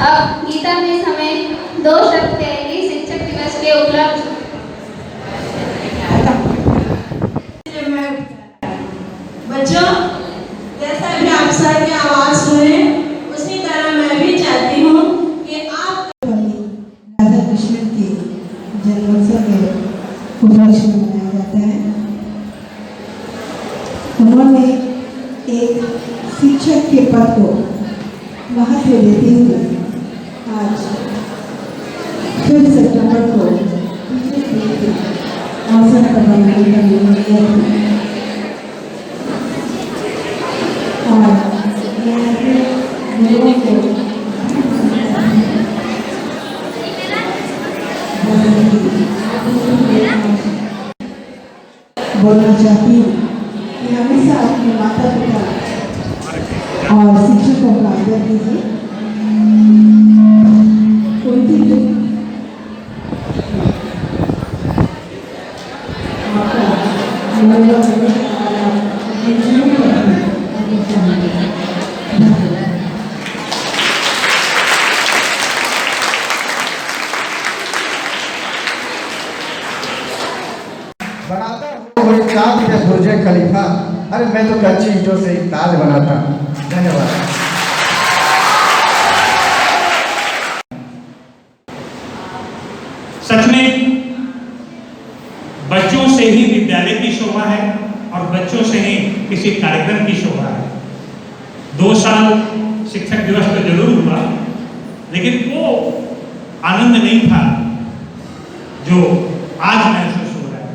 अब गीता में हमें 2 शब्द कहेंगी शिक्षक दिवस के उपलक्ष्य। बच्चों, जैसा कि आप सर की आवाज सुने उसी तरह मैं भी चाहती हूँ कि आप राधा कृष्ण के जन्मोत्सव के उपलक्ष्य में मनाया जाता है। उन्होंने एक शिक्षक के पद को महत्व देते हुए आज 5 सितंबर को अवसर पर बनाने का निर्णय लिया था और मैं अपने लोगों को बोलना चाहती हूँ कि हमेशा अपने माता पिता और शिक्षकों का आदर कीजिए। उनकी बनाता कोई चाँद पे बुर्जे खलीफा, अरे मैं तो कच्ची ईंटों से एक ताज बनाता। धन्यवाद। सच में बच्चों से ही विद्यालय की शोभा है और बच्चों से ही किसी कार्यक्रम की शोभा है। 2 साल शिक्षक दिवस तो जरूर हुआ, लेकिन वो आनंद नहीं था जो आज महसूस हो रहा है।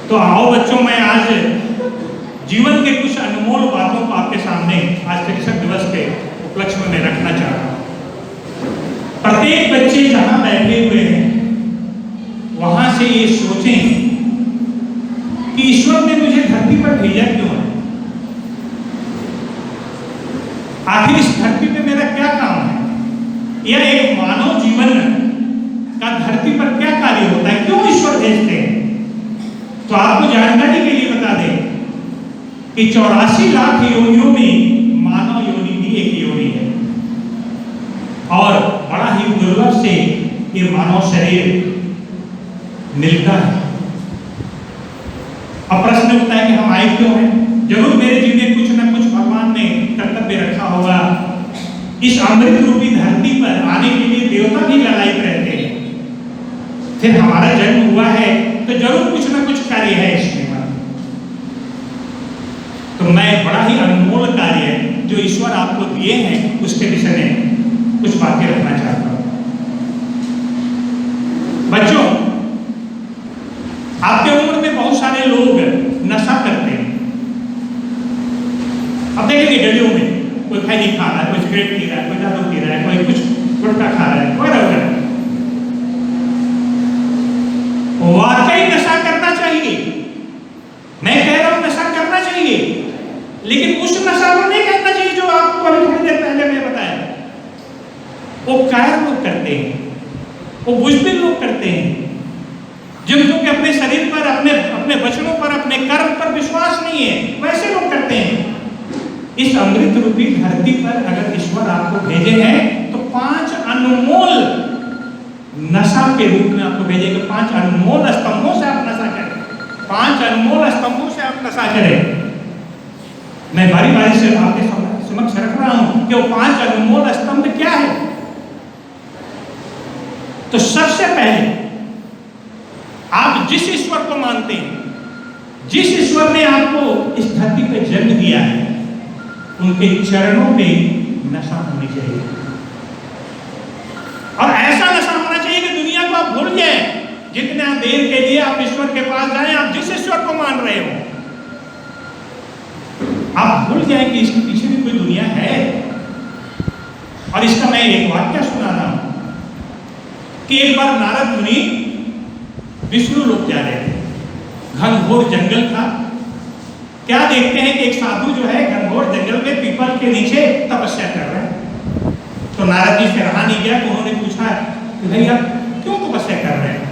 तो आओ बच्चों, मैं आज जीवन के कुछ अनमोल बातों को आपके सामने आज शिक्षक दिवस के उपलक्ष्य में मैं रखना चाह रहा हूँ। प्रत्येक बच्चे जहां बैठे हुए हैं वहां से ये सोचें कि ईश्वर ने मुझे धरती पर भेजा क्यों है? आखिर इस धरती पे मेरा क्या काम है? या एक मानव जीवन का धरती पर क्या कार्य होता है? क्यों ईश्वर भेजते हैं? तो आपको जानकारी के लिए बता दें कि 84 लाख योनियों में मानव योनि भी एक योनि है और बड़ा ही दुर्लभ से ये मानव शरीर मिलता है। अब प्रश्न उठता है कि हम आए क्यों हैं? जरूर मेरे जीवन में कुछ न कुछ भगवान ने कर्तव्य रखा होगा। इस अमृत रूपी धरती पर आने के लिए देवता भी ललायित रहते हैं। फिर हमारा जन्म हुआ है तो जरूर कुछ न कुछ कार्य है इसमें। तो मैं बड़ा ही अनमोल कार्य जो ईश्वर आपको दिए हैं उसके विषय में कुछ बातें रखना चाहता हूं। बच्चों, आपके उम्र में बहुत सारे लोग नशा करते हैं। अब देखेंगे गलियों में कोई खैनी खा रहा है, कोई सिगरेट पी रहा है, कोई दारू पी रहा है, कोई कुछ गुटखा खा रहा है, वगैरह। वाकई नशा करना चाहिए। मैं कह रहा हूं नशा करना चाहिए, लेकिन उस नशा को नहीं करना चाहिए जो आपको अभी थोड़ी देर पहले मैं बताया। वो कायर लोग करते हैं, वो बुज़दिल लोग करते हैं, जिनको कि अपने शरीर पर, अपने वचनों पर, अपने कर्म पर विश्वास नहीं है, वैसे लोग करते हैं। इस अमृत रूपी धरती पर अगर ईश्वर आपको भेजे हैं तो 5 अनमोल नशा के रूप में आपको भेजेंगे। 5 अनमोल स्तंभों से आप नशा करें। 5 अनमोल स्तंभों से आप नशा करें। मैं बारी बारी से आपके समक्ष रख रहा हूं कि वो 5 अनमोल स्तंभ क्या है। तो सबसे पहले आप जिस ईश्वर को मानते हैं, जिस ईश्वर ने आपको इस धरती पे जन्म दिया है, उनके चरणों पे नशा होनी चाहिए। और ऐसा नशा होना चाहिए कि दुनिया को आप भूल जाए। जितना देर के लिए आप ईश्वर के पास जाएं, आप जिस ईश्वर को मान रहे हो, आप भूल जाए कि इसके पीछे भी कोई दुनिया है। और इसका मैं एक वाक्य सुना रहा हूं कि एक बार नारद मुनि विष्णु लोक जा रहे थे। घनघोर जंगल था। क्या देखते हैं कि एक साधु जो है घनघोर जंगल में पीपल के नीचे तपस्या कर रहे हैं। तो नारद जी से रहा नहीं गया, तो उन्होंने पूछा कि भैया क्यों तपस्या कर रहे हैं?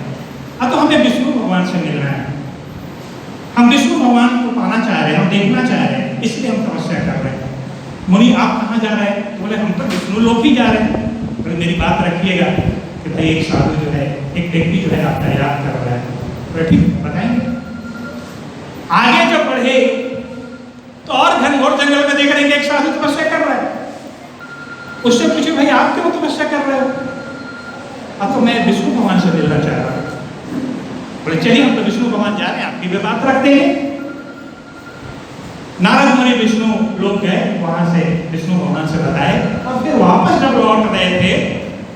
तो हमें विष्णु भगवान से मिलना है, हम विष्णु भगवान को पाना चाह रहे हैं, हम देखना चाह रहे हैं, इसलिए हम तपस्या कर रहे हैं। मुनि आप कहाँ जा रहे हैं? तो बोले हम तो विष्णु लोक ही जा रहे हैं। तो मेरी बात रखिएगा कि भाई एक साधु जो है, एक व्यक्ति जो है आपका याद कर रहा है। तो ठीक बताएंगे। आगे जब बढ़े तो और घनघोर जंगल में देख रहे हैं कि एक साधु तपस्या कर रहा है। उससे पूछे भाई आप क्यों तपस्या कर रहे हो? अब तो मैं विष्णु भगवान से मिलना चाह रहा हूँ। बोले चलिए हम तो विष्णु भगवान जा रहे हैं, आपकी भी बात रखते हैं। नारद मुनि विष्णु लोग गए, वहां से विष्णु भगवान से बताए और फिर वापस जब लौट रहे थे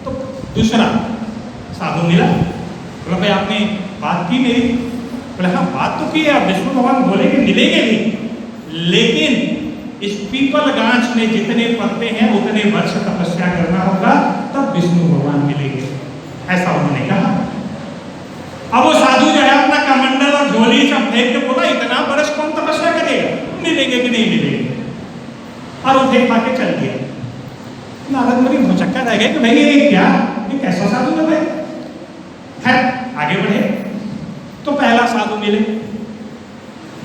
तो दूसरा साधु मिला। बोला भाई आपने बात की मेरी? बोले हाँ बात तो की है। अब विष्णु भगवान बोले कि मिलेंगे भी, लेकिन इस पीपल गांच में जितने पत्ते हैं उतने वर्ष तपस्या करना होगा, तब विष्णु भगवान मिलेंगे, ऐसा उन्होंने कहा। अब वो साधु जो है अपना कमंडल और झोली सब फेंक के बोला इतना बरस कौन तपस्या करेगा, मिलेंगे कि नहीं मिलेंगे, और वो फेंक के चल गया। नारद मुनि भौचक्का रह गए कि भाई ये क्या, ये कैसा साधु है भाई। खैर आगे बढ़े तो पहला साधु मिले,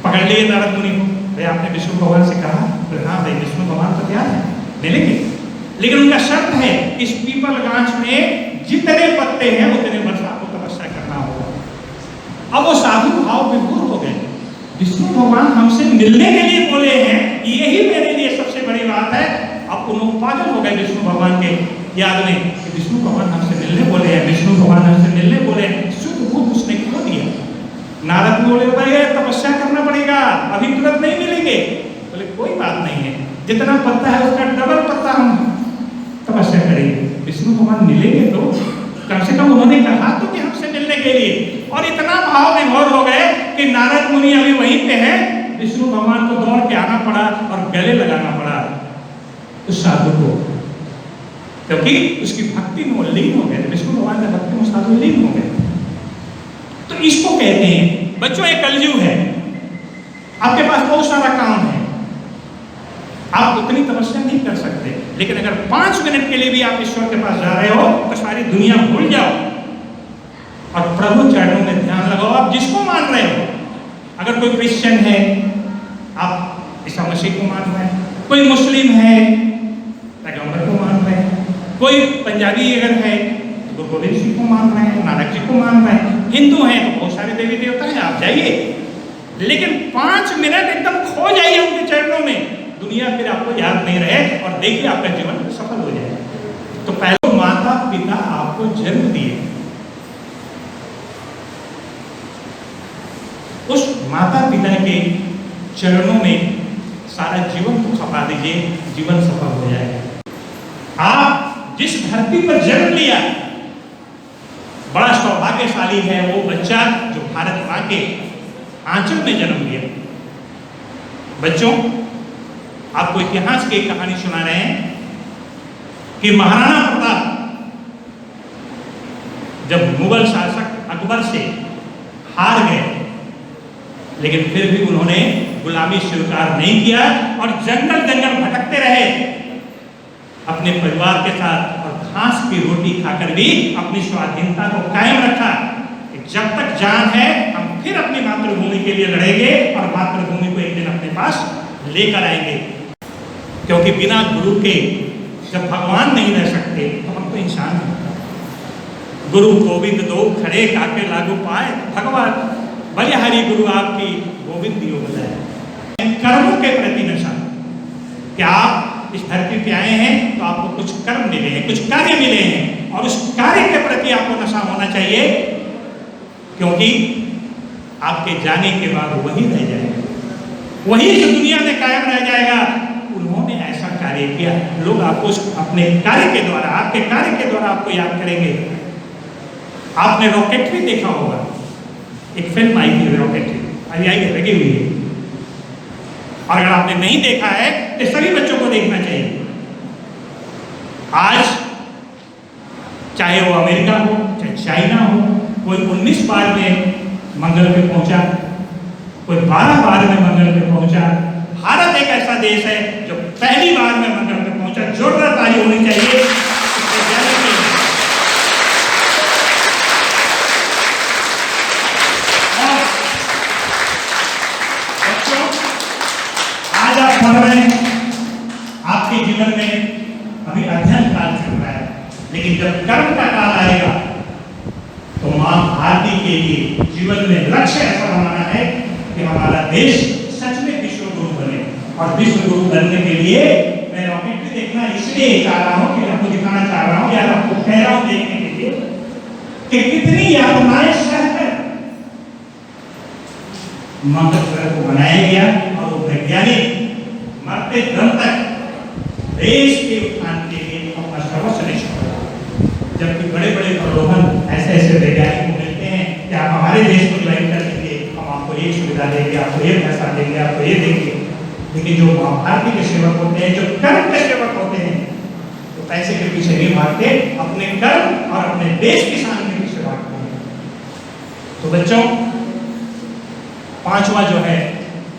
पकड़ लिए नारद मुनि को। भाई आपने विष्णु भगवान से कहा? तो हाँ भाई विष्णु भगवान तो तैयार है, मिलेंगे, लेकिन उनका शर्त है इस पीपल गांच में जितने पत्ते हैं उतने वर्ष आपको तपस्या करना होगा। अब वो साधु भाव विभोर हो गए, विष्णु भगवान हमसे मिलने के लिए बोले हैं, यही मेरे लिए सबसे बड़ी बात है। अब उन्होंने पागल हो गए विष्णु भगवान के याद में कि विष्णु भगवान हमसे मिलने बोले हैं, विष्णु भगवान हमसे मिलने बोले हैं। शुद्ध बुद्ध उसने खो दिया। नारद बोले भाई तपस्या करना पड़ेगा, अभी तुरंत नहीं मिलेंगे। बोले कोई बात नहीं है, जितना पत्ता है उसका डबल पत्ता हम तपस्या करेंगे, विष्णु भगवान मिलेंगे तो कम से कम उन्होंने कहा तो कि हमसे मिलने के लिए। और इतना भाव विभोर हो गए कि नारद मुनि अभी वहीं पे हैं, विष्णु भगवान को दौड़ के आना पड़ा और गले लगाना पड़ा उस साधु को, क्योंकि उसकी भक्ति में वो लीन हो गए थे। विष्णु भगवान की भक्ति में साधु लीन हो गए। तो इसको कहते हैं बच्चों एक कलयुग है, आपके पास बहुत सारा काम है, आप उतनी तपस्या नहीं कर सकते, लेकिन अगर 5 मिनट के लिए भी आप ईश्वर के पास जा रहे हो तो सारी दुनिया भूल जाओ और प्रभु चरणों में ध्यान लगाओ। आप जिसको मान रहे हो, अगर कोई क्रिश्चियन है आप ईसा मसीह को मान रहे हैं, कोई मुस्लिम है पैगंबर को मान रहे हैं, कोई पंजाबी अगर है तो गुरु गोविंद सिंह को मान रहे हैं, नानक जी को मान रहे हैं, हिंदू हैं तो बहुत सारे देवी देवता हैं, आप जाइए, लेकिन 5 मिनट एकदम खो जाइए उनके चरणों में, दुनिया फिर आपको याद नहीं रहे और देखिए आपका जीवन सफल हो जाए। तो पहले माता पिता आपको जन्म दिए, उस माता पिता के चरणों में सारा जीवन को खपा दीजिए, जीवन सफल हो जाएगा। आप जिस धरती पर जन्म लिया, बड़ा सौभाग्यशाली है वो बच्चा जो भारत मां के आंचल में जन्म लिया। बच्चों आपको इतिहास की एक कहानी सुना रहे हैं कि महाराणा प्रताप जब मुगल शासक अकबर से हार गए, लेकिन फिर भी उन्होंने गुलामी स्वीकार नहीं किया और जंगल जंगल भटकते रहे अपने परिवार के साथ, और घास की रोटी खाकर भी अपनी स्वाधीनता को कायम रखा कि जब तक जान है हम फिर अपनी मातृभूमि के लिए लड़ेंगे और मातृभूमि को एक दिन अपने पास लेकर आएंगे। क्योंकि बिना गुरु के जब भगवान नहीं रह सकते तो हम तो इंसान हैं। गुरु गोविंद दो खड़े काके लागू पाए, भगवान बलिहारी गुरु आपकी गोविंद दियो बजाए। कर्मों के प्रति नशा, क्या आप इस धरती पे आए हैं तो आपको कुछ कर्म मिले हैं, कुछ कार्य मिले हैं, और उस कार्य के प्रति आपको नशा होना चाहिए, क्योंकि आपके जाने के बाद वही रह जाएगा, वही इस दुनिया में कायम रह जाएगा। उन्होंने ऐसा कार्य किया, लोग आपको अपने कार्य के द्वारा, आपके कार्य के द्वारा आपको याद करेंगे। आपने रॉकेटरी देखा होगा, एक फिल्म आई थी रॉकेटरी, अभी आई है, लगी हुई है, और अगर आपने नहीं देखा है तो सभी बच्चों को देखना चाहिए। आज चाहे वो अमेरिका हो चाहे चाइना हो, कोई 19 बार में मंगल पे पहुंचा, कोई 12 बार में मंगल पे पहुंचा। भारत एक ऐसा देश है जो पहली बार में मंगल पे पहुंचा। जोरदार ताली होनी चाहिए। आज आप पढ़ रहे हैं, आप लेकिन जब कर्म का काल आएगा तो मां भारती के लिए जीवन में लक्ष्य ऐसा बनाना है कि हमारा देश सच में विश्व गुरु बने। और विश्व गुरु बनने के लिए मैं रॉकेट भी देखना इसलिए चाह रहा हूँ कि आपको दिखाना चाह रहा हूँ या आपको कह रहा हूँ देखने के लिए कि कितनी यातनाएं सहकर मंगल को बनाया गया और वो वैज्ञानिक मरते दम तक देश के उत्थान के लिए अपना सर्वस्व निश्चित करा। जबकि बड़े बड़े प्रलोभन ऐसे वैज्ञानिक को मिलते हैं कि आप हमारे देश को ज्वाइन कर लीजिए, हम आपको ये सुविधा देंगे, आपको ये पैसा देंगे, आपको ये देंगे। लेकिन जो भारती के सेवक होते हैं, जो कर्म के सेवक होते हैं, तो पैसे के पीछे नहीं भागते, अपने कर्म और अपने देश की शान के पीछे भागते हैं। तो बच्चों, पांचवा जो है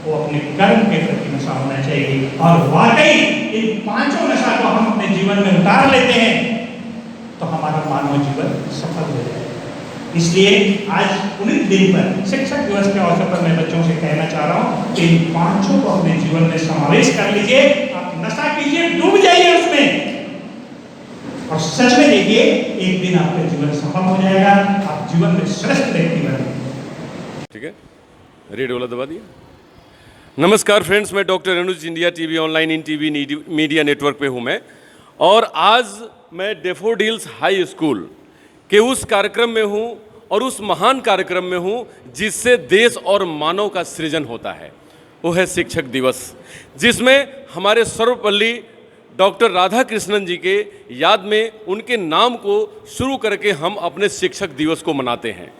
वो अपने कर्म के प्रति नशा होना चाहिए। और वाकई इन पांचों नशा को हम अपने जीवन में उतार लेते हैं तो हमारा मानव जीवन सफल हो जाएगा। इसलिए आज 19 दिन पर शिक्षक दिवस के अवसर पर मैं बच्चों से कहना चाह रहा हूँ कि इन पांचों को अपने जीवन में समावेश कर लीजिए। आप नशा कीजिए, डूब जाइए उसमें और सच में देखिए एक दिन आपका जीवन सफल हो जाएगा, आप जीवन में श्रेष्ठ व्यक्ति बनेंगे। ठीक है, रेडियो वाला दबा दिया। नमस्कार फ्रेंड्स, मैं doctor Anuj India TV online in TV media network पे हूँ मैं, और आज मैं डेफोडिल्स हाई स्कूल के उस कार्यक्रम में हूँ और उस महान कार्यक्रम में हूँ जिससे देश और मानव का सृजन होता है। वो है शिक्षक दिवस, जिसमें हमारे सर्वपल्ली डॉक्टर राधा कृष्णन जी के याद में उनके नाम को शुरू करके हम अपने शिक्षक दिवस को मनाते हैं।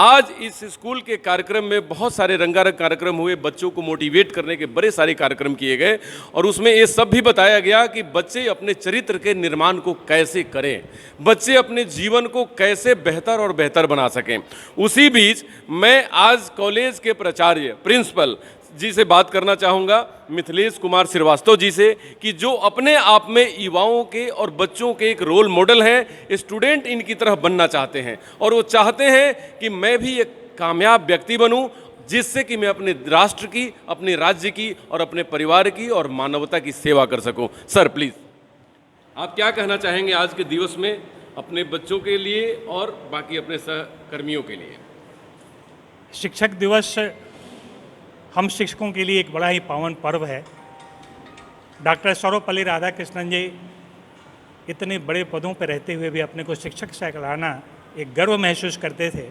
आज इस स्कूल के कार्यक्रम में बहुत सारे रंगारंग कार्यक्रम हुए, बच्चों को मोटिवेट करने के बड़े सारे कार्यक्रम किए गए और उसमें ये सब भी बताया गया कि बच्चे अपने चरित्र के निर्माण को कैसे करें, बच्चे अपने जीवन को कैसे बेहतर और बेहतर बना सकें। उसी बीच मैं आज कॉलेज के प्राचार्य प्रिंसिपल जी से बात करना चाहूँगा, मिथिलेश कुमार श्रीवास्तव जी से, कि जो अपने आप में युवाओं के और बच्चों के एक रोल मॉडल हैं, स्टूडेंट इनकी तरह बनना चाहते हैं और वो चाहते हैं कि मैं भी एक कामयाब व्यक्ति बनूं जिससे कि मैं अपने राष्ट्र की, अपने राज्य की और अपने परिवार की और मानवता की सेवा कर सकूं। सर प्लीज़, आप क्या कहना चाहेंगे आज के दिवस में अपने बच्चों के लिए और बाकी अपने सहकर्मियों के लिए? शिक्षक दिवस हम शिक्षकों के लिए एक बड़ा ही पावन पर्व है। डॉक्टर सर्वपल्ली राधाकृष्णन जी इतने बड़े पदों पर रहते हुए भी अपने को शिक्षक से कहलाना एक गर्व महसूस करते थे।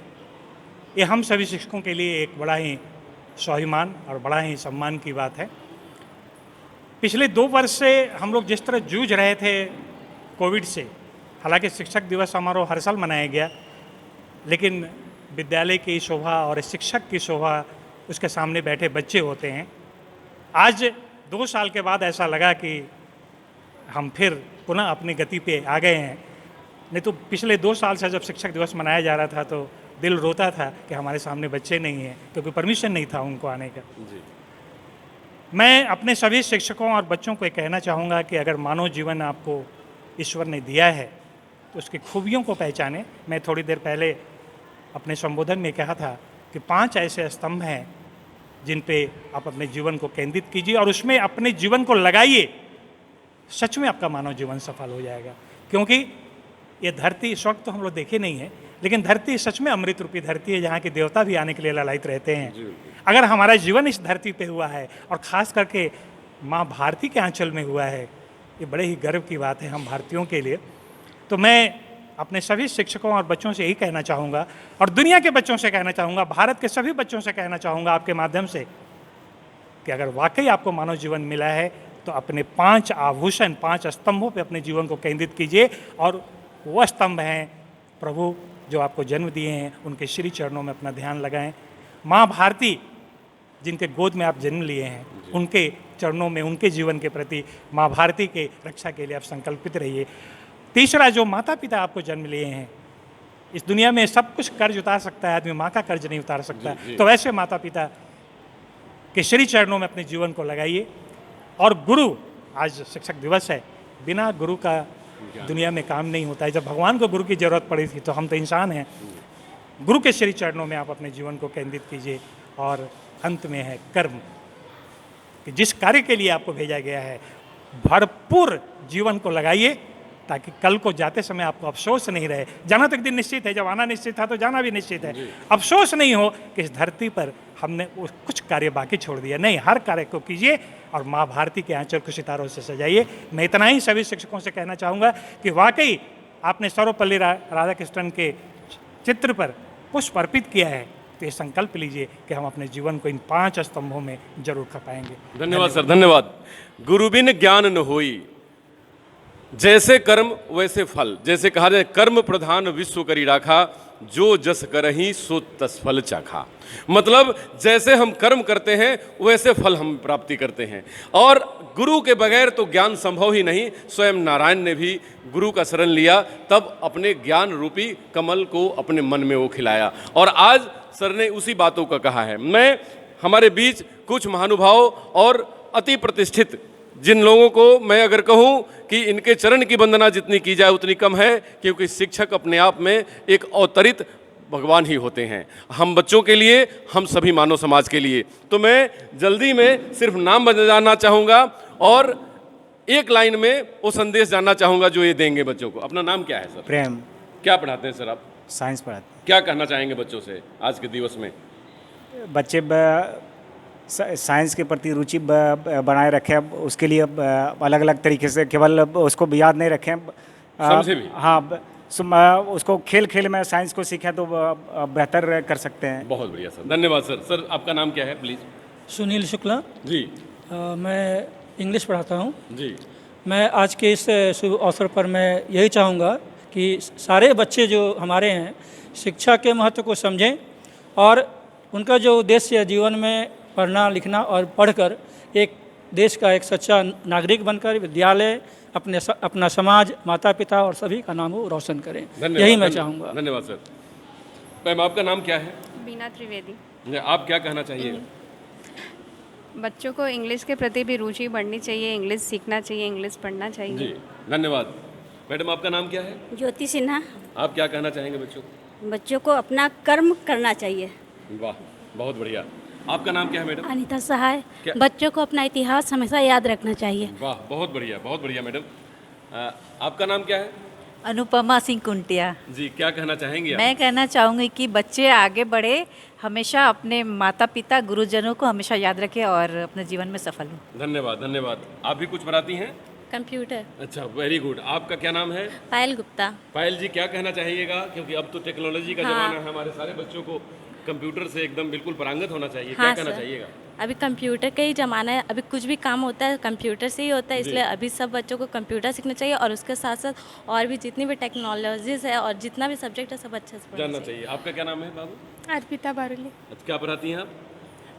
ये हम सभी शिक्षकों के लिए एक बड़ा ही स्वाभिमान और बड़ा ही सम्मान की बात है। पिछले 2 वर्ष से हम लोग जिस तरह जूझ रहे थे कोविड से, हालांकि शिक्षक दिवस हमारा हर साल मनाया गया, लेकिन विद्यालय की शोभा और शिक्षक की शोभा उसके सामने बैठे बच्चे होते हैं। आज 2 साल के बाद ऐसा लगा कि हम फिर पुनः अपनी गति पे आ गए हैं। नहीं तो पिछले 2 साल से जब शिक्षक दिवस मनाया जा रहा था तो दिल रोता था कि हमारे सामने बच्चे नहीं हैं, क्योंकि परमिशन नहीं था उनको आने का। मैं अपने सभी शिक्षकों और बच्चों को कहना चाहूँगा कि अगर मानव जीवन आपको ईश्वर ने दिया है तो उसकी खूबियों को पहचाने। मैं थोड़ी देर पहले अपने संबोधन में कहा था कि 5 ऐसे स्तंभ हैं जिन पे आप अपने जीवन को केंद्रित कीजिए और उसमें अपने जीवन को लगाइए। सच में आपका मानव जीवन सफल हो जाएगा, क्योंकि ये धरती, स्वर्ग तो हम लोग देखे नहीं है, लेकिन धरती सच में अमृत रूपी धरती है जहाँ के देवता भी आने के लिए ललायित रहते हैं। अगर हमारा जीवन इस धरती पे हुआ है और ख़ास करके माँ भारती के आंचल में हुआ है, ये बड़े ही गर्व की बात है हम भारतीयों के लिए। तो मैं अपने सभी शिक्षकों और बच्चों से यही कहना चाहूँगा और दुनिया के बच्चों से कहना चाहूँगा, भारत के सभी बच्चों से कहना चाहूँगा आपके माध्यम से कि अगर वाकई आपको मानव जीवन मिला है तो अपने 5 आभूषण, 5 स्तंभों पे अपने जीवन को केंद्रित कीजिए। और वो स्तंभ हैं प्रभु जो आपको जन्म दिए हैं, उनके श्री चरणों में अपना ध्यान लगाएं। माँ भारती जिनके गोद में आप जन्म लिए हैं, उनके चरणों में, उनके जीवन के प्रति माँ भारती के रक्षा के लिए आप संकल्पित रहिए। तीसरा, जो माता पिता आपको जन्म लिए हैं, इस दुनिया में सब कुछ कर्ज उतार सकता है आदमी, माँ का कर्ज नहीं उतार सकता। तो वैसे माता पिता के श्री चरणों में अपने जीवन को लगाइए। और गुरु, आज शिक्षक दिवस है, बिना गुरु का दुनिया में काम नहीं होता है। जब भगवान को गुरु की जरूरत पड़ी थी तो हम तो इंसान हैं। गुरु के श्री चरणों में आप अपने जीवन को केंद्रित कीजिए। और अंत में है कर्म, कि जिस कार्य के लिए आपको भेजा गया है भरपूर जीवन को लगाइए ताकि कल को जाते समय आपको अफसोस नहीं रहे। जाना तो एक दिन निश्चित है, जब आना निश्चित था तो जाना भी निश्चित है। अफसोस नहीं हो कि इस धरती पर हमने कुछ कार्य बाकी छोड़ दिया। नहीं, हर कार्य को कीजिए और माँ भारती के आंचल को सितारों से सजाइए। मैं इतना ही सभी शिक्षकों से कहना चाहूँगा कि वाकई आपने सर्वपल्ली राधाकृष्णन के चित्र पर पुष्प अर्पित किया है, तो ये संकल्प लीजिए कि हम अपने जीवन को इन 5 स्तंभों में जरूर खपाएंगे। धन्यवाद सर, धन्यवाद। गुरु बिन ज्ञान न होई, जैसे कर्म वैसे फल। जैसे कहा जाए, कर्म प्रधान विश्व करी राखा, जो जस करही सो तस फल चाखा। मतलब जैसे हम कर्म करते हैं वैसे फल हम प्राप्ति करते हैं। और गुरु के बगैर तो ज्ञान संभव ही नहीं। स्वयं नारायण ने भी गुरु का शरण लिया, तब अपने ज्ञान रूपी कमल को अपने मन में वो खिलाया। और आज सर ने उसी बातों का कहा है। मैं हमारे बीच कुछ महानुभाव और अति प्रतिष्ठित जिन लोगों को मैं अगर कहूं कि इनके चरण की वंदना जितनी की जाए उतनी कम है, क्योंकि शिक्षक अपने आप में एक अवतरित भगवान ही होते हैं, हम बच्चों के लिए, हम सभी मानव समाज के लिए। तो मैं जल्दी में सिर्फ नाम बताना चाहूँगा और एक लाइन में वो संदेश जानना चाहूँगा जो ये देंगे बच्चों को। अपना नाम क्या है सर? प्रेम। क्या पढ़ाते हैं सर आप? साइंस पढ़ाते क्या कहना चाहेंगे बच्चों से आज के दिवस में? बच्चे साइंस के प्रति रुचि बनाए रखें, उसके लिए अलग अलग तरीके से, केवल उसको याद नहीं रखें, समझे भी। हाँ, उसको खेल खेल में साइंस को सीखें तो बेहतर कर सकते हैं। बहुत बढ़िया सर, धन्यवाद सर। सर आपका नाम क्या है प्लीज़? सुनील शुक्ला जी। मैं इंग्लिश पढ़ाता हूँ जी। मैं आज के इस शुभ अवसर पर मैं यही चाहूँगा कि सारे बच्चे जो हमारे हैं शिक्षा के महत्व को समझें और उनका जो उद्देश्य है जीवन में पढ़ना लिखना और पढ़कर एक देश का एक सच्चा नागरिक बनकर विद्यालय अपना समाज, माता पिता और सभी का नाम वो रोशन करें। यही मैं चाहूँगा। धन्यवाद सर। मैम आपका नाम क्या है? बीना त्रिवेदी। आप क्या कहना चाहिए? बच्चों को इंग्लिश के प्रति भी रुचि बढ़नी चाहिए, इंग्लिश सीखना चाहिए, इंग्लिश पढ़ना चाहिए। जी धन्यवाद। मैडम आपका नाम क्या है? ज्योति सिन्हा। आप क्या कहना चाहेंगे बच्चों को? बच्चों को अपना कर्म करना चाहिए। वाह, बहुत बढ़िया। आपका नाम क्या है मैडम? अनीता सहाय। बच्चों को अपना इतिहास हमेशा याद रखना चाहिए। वाह, बहुत बढ़िया, बहुत बढ़िया मैडम। आपका नाम क्या है? अनुपमा सिंह कुंटिया। जी, क्या कहना चाहेंगे आप? मैं कहना चाहूँगी कि बच्चे आगे बढ़े, हमेशा अपने माता पिता गुरुजनों को हमेशा याद रखें और अपने जीवन में सफल हो। धन्यवाद, धन्यवाद। आप भी कुछ पढ़ाती हैं? कंप्यूटर। अच्छा, वेरी गुड। आपका क्या नाम है? पायल गुप्ता। पायल जी, क्या कहना चाहिएगा? क्योंकि अब तो टेक्नोलॉजी का जमाना है, हमारे सारे बच्चों को कंप्यूटर से एकदम बिल्कुल पारंगत होना चाहिए। क्या कहना चाहिएगा? अभी कंप्यूटर का ही ज़माना है, अभी कुछ भी काम होता है कंप्यूटर से ही होता है, इसलिए अभी सब बच्चों को कंप्यूटर सीखना चाहिए और उसके साथ साथ और भी जितनी भी टेक्नोलॉजीज है और जितना भी सब्जेक्ट है सब अच्छे से जानना चाहिए। आपका क्या नाम है बाबू? अर्पिता बारुली। क्या पढ़ाती हैं आप?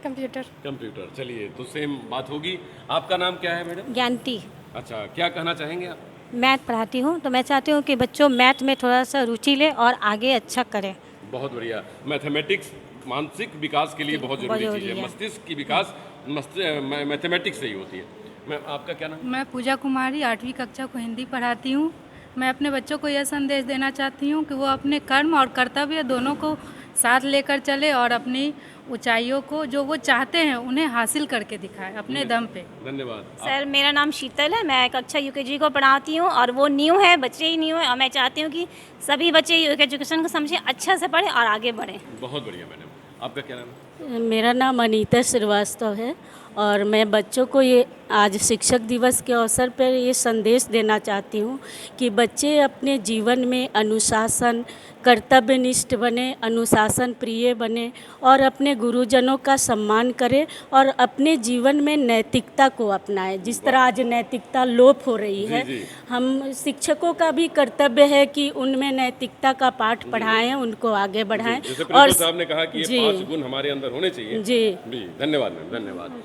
कंप्यूटर। कंप्यूटर। चलिए, तो सेम बात होगी। आपका नाम क्या है मैडम? ज्ञानती। अच्छा, क्या कहना चाहेंगे आप? मैथ पढ़ाती हूँ, तो मैं चाहती हूँ कि बच्चों मैथ में थोड़ा सा रुचि लें और आगे अच्छा करें। बहुत बढ़िया। मैथमेटिक्स मानसिक विकास के लिए बहुत जरूरी चीज़ है। मस्तिष्क की विकास मैथमेटिक्स से ही होती है। मैं आपका क्या नाम? मैं पूजा कुमारी 8वीं कक्षा को हिंदी पढ़ाती हूँ। मैं अपने बच्चों को यह संदेश देना चाहती हूँ कि वो अपने कर्म और कर्तव्य दोनों को साथ लेकर चले और अपनी ऊंचाइयों को जो वो चाहते हैं उन्हें हासिल करके दिखाएं अपने दम पे। धन्यवाद। सर मेरा नाम शीतल है, मैं कक्षा यूकेजी को पढ़ाती हूँ और वो न्यू है, बच्चे ही न्यू है और मैं चाहती हूँ कि सभी बच्चे एजुकेशन को समझें, अच्छा से पढ़ें और आगे बढ़ें। बहुत बढ़िया मैडम। आपका क्या नाम है? मेरा नाम अनीता श्रीवास्तव है और मैं बच्चों को ये आज शिक्षक दिवस के अवसर पर ये संदेश देना चाहती हूँ कि बच्चे अपने जीवन में अनुशासन, कर्तव्यनिष्ठ बने, अनुशासन प्रिय बने और अपने गुरुजनों का सम्मान करें और अपने जीवन में नैतिकता को अपनाएं। जिस तरह आज नैतिकता लोप हो रही है, हम शिक्षकों का भी कर्तव्य है कि उनमें नैतिकता का पाठ पढ़ाएं, उनको आगे बढ़ाएं। और साहब ने कहा कि ये 5 गुण हमारे अंदर होने चाहिए। जी धन्यवाद मैम, धन्यवाद।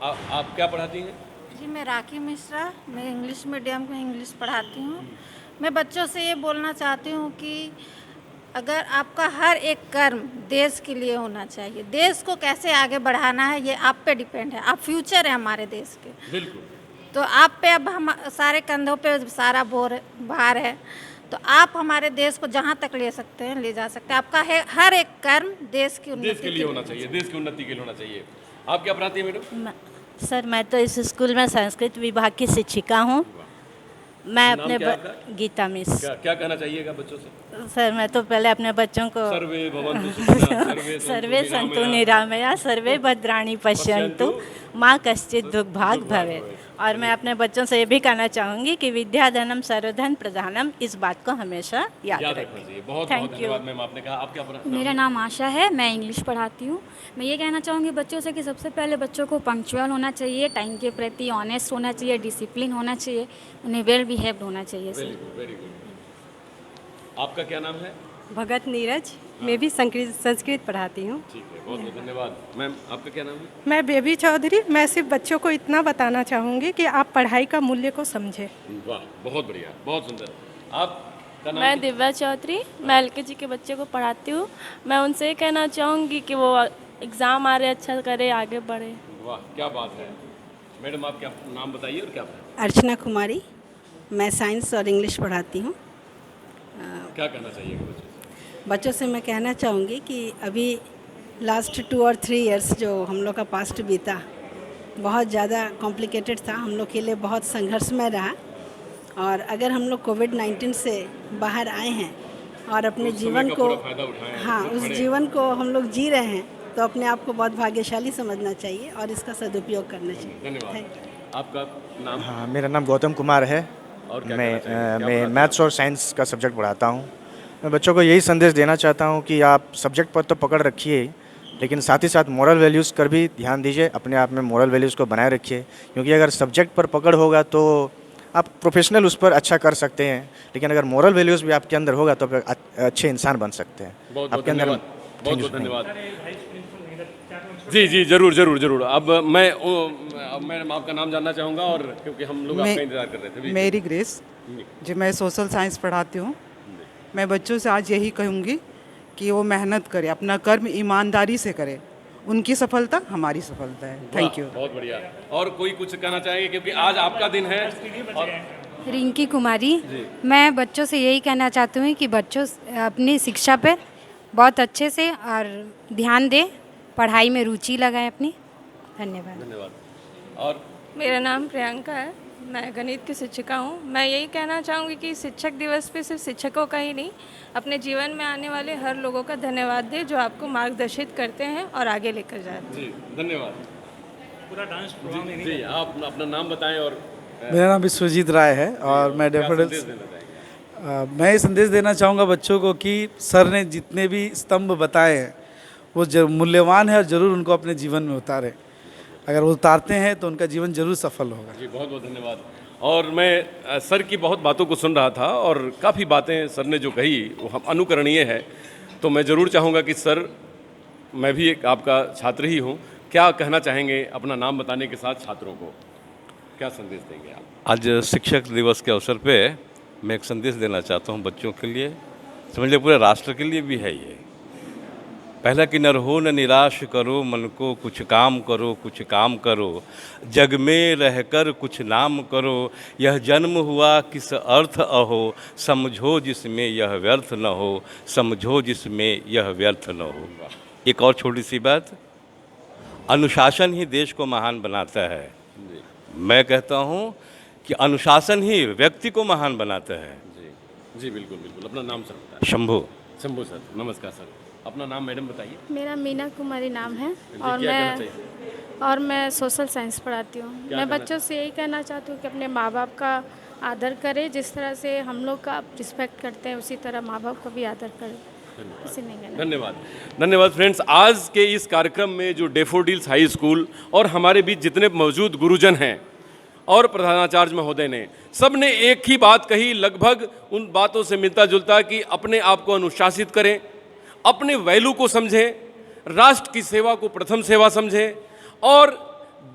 आप क्या पढ़ाती हैं? जी मैं राखी मिश्रा, मैं इंग्लिश मीडियम में इंग्लिश पढ़ाती हूँ। मैं बच्चों से ये बोलना चाहती हूँ कि अगर आपका हर एक कर्म देश के लिए होना चाहिए, देश को कैसे आगे बढ़ाना है ये आप पे डिपेंड है। आप फ्यूचर है हमारे देश के, बिल्कुल। तो आप पे अब हम सारे कंधों पे सारा भार है, तो आप हमारे देश को जहाँ तक ले सकते हैं ले जा सकते हैं। आपका हर एक कर्म देश की उन्नति के लिए होना चाहिए, देश की उन्नति के लिए होना चाहिए। आप क्या पढ़ाती हैं मैडम? सर मैं तो इस स्कूल में संस्कृत विभाग की शिक्षिका हूँ। मैं नाम अपने क्या आपका? गीता मिस। क्या कहना चाहिएगा बच्चों से? सर मैं तो पहले अपने बच्चों को सर्वे भवन्तु सुखिनः, सर्वे संतु निरामया सर्वे भद्राणि पश्यन्तु माँ कश्चित् दुर्भाग् भवेत्। और मैं अपने बच्चों से ये भी कहना चाहूँगी कि विद्याधनम सर्वधन प्रधानम, इस बात को हमेशा याद रखना रखें। चाहिए। बहुत बहुत Thank you. धन्यवाद मैम, आपने कहा। आप क्या मेरा नाम आशा है, मैं इंग्लिश पढ़ाती हूँ। मैं ये कहना चाहूँगी बच्चों से कि सबसे पहले बच्चों को पंक्चुअल होना चाहिए, टाइम के प्रति ऑनेस्ट होना चाहिए, डिसिप्लिन होना चाहिए, उन्हें वेल बिहेव्ड होना चाहिए। Very good, very good. आपका क्या नाम है? भगत नीरज, मैं भी संस्कृत पढ़ाती हूँ। ठीक है, बहुत बहुत धन्यवाद। मैम आपका क्या नाम है? मैं बेबी चौधरी। मैं सिर्फ बच्चों को इतना बताना चाहूँगी कि आप पढ़ाई का मूल्य को समझें। वाह, बहुत बढ़िया, बहुत सुंदर। आपका नाम? मैं दिव्या चौधरी, मैं LKG के बच्चे को पढ़ाती हूँ। मैं उनसे ये कहना चाहूँगी कि वो एग्ज़ाम आ रहे अच्छा करे, आगे बढ़े। वाह, क्या बात है। मैडम आप क्या नाम बताइए और क्या? अर्चना कुमारी, मैं साइंस और इंग्लिश पढ़ाती हूँ। क्या कहना चाहिए बच्चों से? मैं कहना चाहूँगी कि अभी लास्ट 2 और 3 इयर्स जो हम लोग का पास्ट बीता बहुत ज़्यादा कॉम्प्लिकेटेड था, हम लोग के लिए बहुत संघर्षमय रहा। और अगर हम लोग कोविड-19 से बाहर आए हैं और अपने जीवन को उस जीवन को हम लोग जी रहे हैं, तो अपने आप को बहुत भाग्यशाली समझना चाहिए और इसका सदुपयोग करना चाहिए। धन्यवाद। आपका नाम? हाँ, मेरा नाम गौतम कुमार है और मैं मैथ्स और साइंस का सब्जेक्ट पढ़ाता हूँ। मैं बच्चों को यही संदेश देना चाहता हूँ कि आप सब्जेक्ट पर तो पकड़ रखिए, लेकिन साथ ही साथ मोरल वैल्यूज़ पर भी ध्यान दीजिए। अपने आप में मोरल वैल्यूज़ को बनाए रखिए, क्योंकि अगर सब्जेक्ट पर पकड़ होगा तो आप प्रोफेशनल उस पर अच्छा कर सकते हैं, लेकिन अगर मोरल वैल्यूज़ भी आपके अंदर होगा तो आप अच्छे इंसान बन सकते हैं। आपके अंदर। बहुत बहुत धन्यवाद। जी जी, जरूर जरूर जरूर। अब मैं आपका नाम जानना चाहूँगा, और क्योंकि हम लोग आपका इंतजार कर रहे थे। मेरी ग्रेस जी, मैं सोशल साइंस पढ़ाती हूँ। मैं बच्चों से आज यही कहूँगी कि वो मेहनत करें, अपना कर्म ईमानदारी से करें। उनकी सफलता हमारी सफलता है। Thank you. बहुत बढ़िया। और कोई कुछ कहना चाहेंगे, क्योंकि आज आपका दिन है? रिंकी कुमारी, मैं बच्चों से यही कहना चाहती हूँ कि बच्चों अपनी शिक्षा पे बहुत अच्छे से और ध्यान दें, पढ़ाई में रुचि लगाएं अपनी। धन्यवाद। धन्यवाद। और मेरा नाम प्रियंका है, मैं गणित की शिक्षिका हूँ। मैं यही कहना चाहूँगी कि शिक्षक दिवस पे सिर्फ शिक्षकों का ही नहीं, अपने जीवन में आने वाले हर लोगों का धन्यवाद दें जो आपको मार्गदर्शित करते हैं और आगे लेकर जाते हैं। जी धन्यवाद। पूरा डांस प्रोग्राम जी, आप अपना नाम बताएं। और मेरा नाम विश्वजीत राय है और मैं डेफोडिल्स। मैं ये संदेश देना चाहूँगा बच्चों को कि सर ने जितने भी स्तंभ बताए हैं वो मूल्यवान है और ज़रूर उनको अपने जीवन में उतारें। अगर वो उतारते हैं तो उनका जीवन जरूर सफल होगा। जी बहुत बहुत धन्यवाद। और मैं सर की बहुत बातों को सुन रहा था और काफ़ी बातें सर ने जो कही वो हम अनुकरणीय है। तो मैं ज़रूर चाहूँगा कि सर, मैं भी एक आपका छात्र ही हूँ, क्या कहना चाहेंगे अपना नाम बताने के साथ छात्रों को? क्या संदेश देंगे आप? आज शिक्षक दिवस के अवसर पे मैं एक संदेश देना चाहता हूँ बच्चों के लिए, समझ लीजिए पूरे राष्ट्र के लिए भी है ये। पहला कि न रहो न निराश करो मन को, कुछ काम करो कुछ काम करो, जग में रहकर कुछ नाम करो, यह जन्म हुआ किस अर्थ अहो, समझो जिसमें यह व्यर्थ न हो, समझो जिसमें यह व्यर्थ न हो। एक और छोटी सी बात, अनुशासन ही देश को महान बनाता है। मैं कहता हूँ कि अनुशासन ही व्यक्ति को महान बनाता है। जी जी बिल्कुल बिल्कुल। अपना नाम सर बताइए। शंभू। शंभू सर, नमस्कार सर। अपना नाम मैडम बताइए। मेरा मीना कुमारी नाम है और मैं सोशल साइंस पढ़ाती हूँ। मैं बच्चों से यही कहना चाहती हूँ कि अपने माँ बाप का आदर करें, जिस तरह से हम लोग का रिस्पेक्ट करते हैं उसी तरह माँ बाप का भी आदर करें। धन्यवाद। धन्यवाद फ्रेंड्स। आज के इस कार्यक्रम में जो डेफोडिल्स हाई स्कूल और हमारे बीच जितने मौजूद गुरुजन हैं और प्रधानाचार्य महोदय ने, सब ने एक ही बात कही, लगभग उन बातों से मिलता जुलता, कि अपने आप को अनुशासित करें, अपने वैल्यू को समझें, राष्ट्र की सेवा को प्रथम सेवा समझें और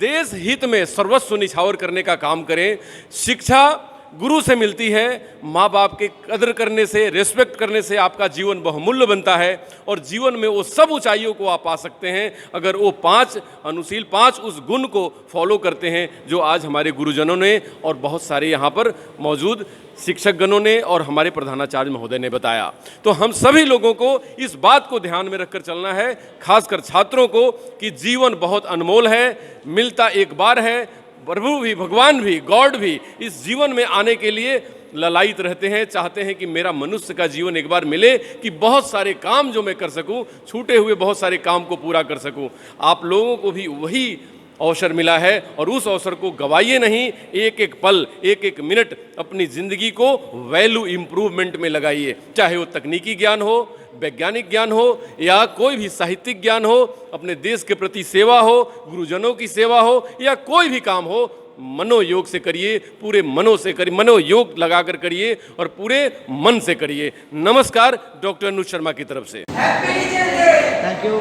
देश हित में सर्वस्व निछावर करने का काम करें। शिक्षा गुरु से मिलती है, माँ बाप के कदर करने से, रिस्पेक्ट करने से आपका जीवन बहुमूल्य बनता है और जीवन में वो सब ऊंचाइयों को आप पा सकते हैं अगर वो 5 अनुशील 5 उस गुण को फॉलो करते हैं जो आज हमारे गुरुजनों ने और बहुत सारे यहाँ पर मौजूद शिक्षकगणों ने और हमारे प्रधानाचार्य महोदय ने बताया। तो हम सभी लोगों को इस बात को ध्यान में रखकर चलना है, खासकर छात्रों को, कि जीवन बहुत अनमोल है, मिलता एक बार है, प्रभु भी, भगवान भी, गॉड भी इस जीवन में आने के लिए ललायित रहते हैं, चाहते हैं कि मेरा मनुष्य का जीवन एक बार मिले कि बहुत सारे काम जो मैं कर सकूं, छूटे हुए बहुत सारे काम को पूरा कर सकूं। आप लोगों को भी वही अवसर मिला है और उस अवसर को गवाइए नहीं। एक एक पल, एक एक मिनट अपनी ज़िंदगी को वैल्यू इम्प्रूवमेंट में लगाइए, चाहे वो तकनीकी ज्ञान हो, वैज्ञानिक ज्ञान हो या कोई भी साहित्यिक ज्ञान हो, अपने देश के प्रति सेवा हो, गुरुजनों की सेवा हो या कोई भी काम हो, मनोयोग से करिए, पूरे मनों से करिए, मनोयोग लगाकर करिए और पूरे मन से करिए। नमस्कार, डॉक्टर अनुज शर्मा की तरफ से। Thank you.